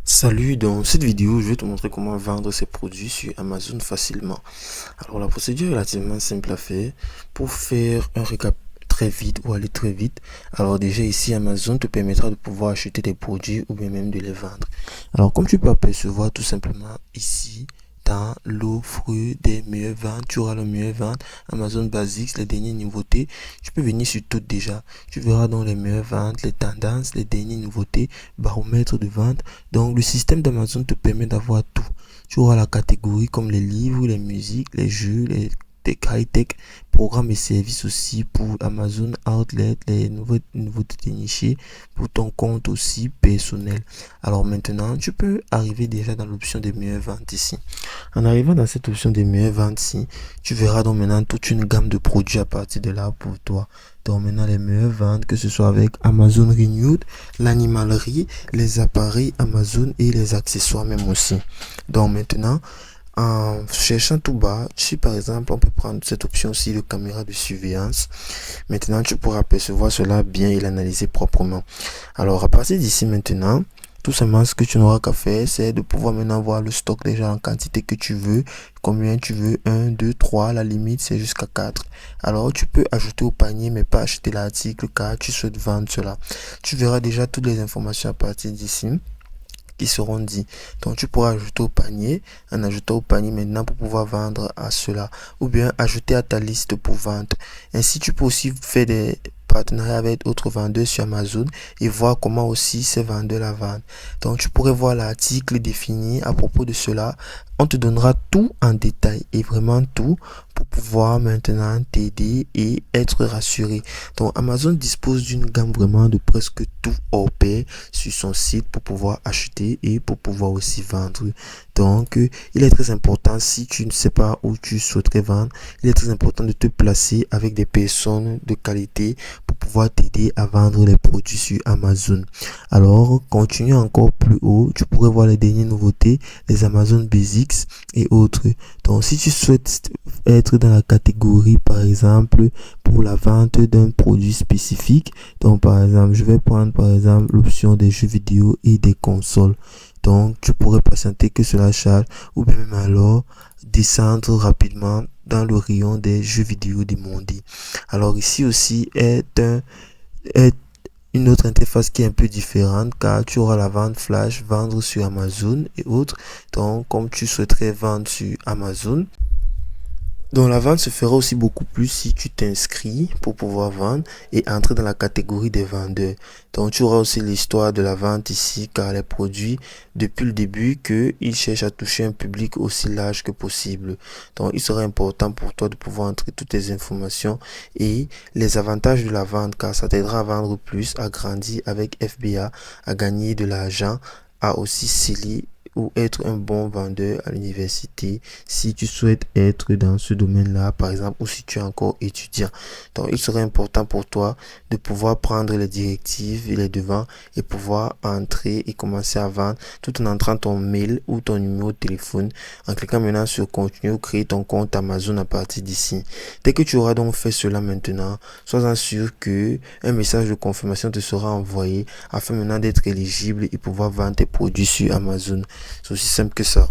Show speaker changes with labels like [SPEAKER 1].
[SPEAKER 1] Salut, dans cette vidéo, je vais te montrer comment vendre ses produits sur Amazon facilement. Alors, la procédure est relativement simple à faire. Pour faire un récap très vite ou aller très vite, alors déjà ici, Amazon te permettra de pouvoir acheter des produits ou bien même de les vendre. Alors, comme tu peux apercevoir tout simplement ici, dans l'offre des meilleures ventes, tu auras le meilleure vente, Amazon Basics, les dernières nouveautés. Tu peux venir sur toutes déjà. Tu verras dans les meilleures ventes, les tendances, les dernières nouveautés, baromètre de vente. Donc, le système d'Amazon te permet d'avoir tout. Tu auras la catégorie comme les livres, les musiques, les jeux, les tech, high-tech, programmes et services aussi pour Amazon Outlet, les nouveautés dénichées pour ton compte aussi personnel. Alors maintenant, tu peux arriver déjà dans l'option des meilleures ventes ici. En arrivant dans cette option des meilleures ventes ici, tu verras donc maintenant toute une gamme de produits à partir de là pour toi. Donc maintenant les meilleures ventes, que ce soit avec Amazon Renewed, l'animalerie, les appareils Amazon et les accessoires même aussi. Donc maintenant, en cherchant tout bas, si par exemple on peut prendre cette option aussi de caméra de surveillance, maintenant tu pourras percevoir cela bien et l'analyser proprement. Alors à partir d'ici maintenant, tout simplement ce que tu n'auras qu'à faire, c'est de pouvoir maintenant voir le stock déjà en quantité que tu veux, combien tu veux, un 2 3 la limite c'est jusqu'à 4. Alors tu peux ajouter au panier mais pas acheter l'article car tu souhaites vendre cela. Tu verras déjà toutes les informations à partir d'ici qui seront dit. Donc tu pourras ajouter au panier, en ajoutant au panier maintenant pour pouvoir vendre à cela, ou bien ajouter à ta liste pour vendre. Ainsi tu peux aussi faire des partenariats avec d'autres vendeurs sur Amazon et voir comment aussi ces vendeurs la vendent. Donc tu pourrais voir l'article défini à propos de cela. On te donnera tout en détail et vraiment tout pour pouvoir maintenant t'aider et être rassuré. Donc Amazon dispose d'une gamme vraiment de presque tout hors pair sur son site pour pouvoir acheter et pour pouvoir aussi vendre. Donc il est très important, si tu ne sais pas où tu souhaiterais vendre, il est très important de te placer avec des personnes de qualité pour pouvoir t'aider à vendre les produits sur Amazon. Alors continue encore plus haut, tu pourrais voir les dernières nouveautés, les Amazon Basics et autres. Donc si tu souhaites être dans la catégorie par exemple pour la vente d'un produit spécifique, donc par exemple je vais prendre par exemple l'option des jeux vidéo et des consoles. Donc tu pourrais patienter que cela charge ou bien même alors descendre rapidement dans le rayon des jeux vidéo demandés. Alors ici aussi est une autre interface qui est un peu différente car tu auras la vente flash, vendre sur Amazon et autres. Donc comme tu souhaiterais vendre sur Amazon, donc la vente se fera aussi beaucoup plus si tu t'inscris pour pouvoir vendre et entrer dans la catégorie des vendeurs. Donc tu auras aussi l'histoire de la vente ici car les produits depuis le début qu'ils cherchent à toucher un public aussi large que possible. Donc il sera important pour toi de pouvoir entrer toutes les informations et les avantages de la vente car ça t'aidera à vendre plus, à grandir avec FBA, à gagner de l'argent, à aussi sceller ou être un bon vendeur à l'université si tu souhaites être dans ce domaine-là, par exemple, ou si tu es encore étudiant. Donc, il serait important pour toi de pouvoir prendre les directives et les devants et pouvoir entrer et commencer à vendre tout en entrant ton mail ou ton numéro de téléphone en cliquant maintenant sur continuer ou créer ton compte Amazon à partir d'ici. Dès que tu auras donc fait cela maintenant, sois sûr que un message de confirmation te sera envoyé afin maintenant d'être éligible et pouvoir vendre tes produits sur Amazon. C'est aussi simple que ça.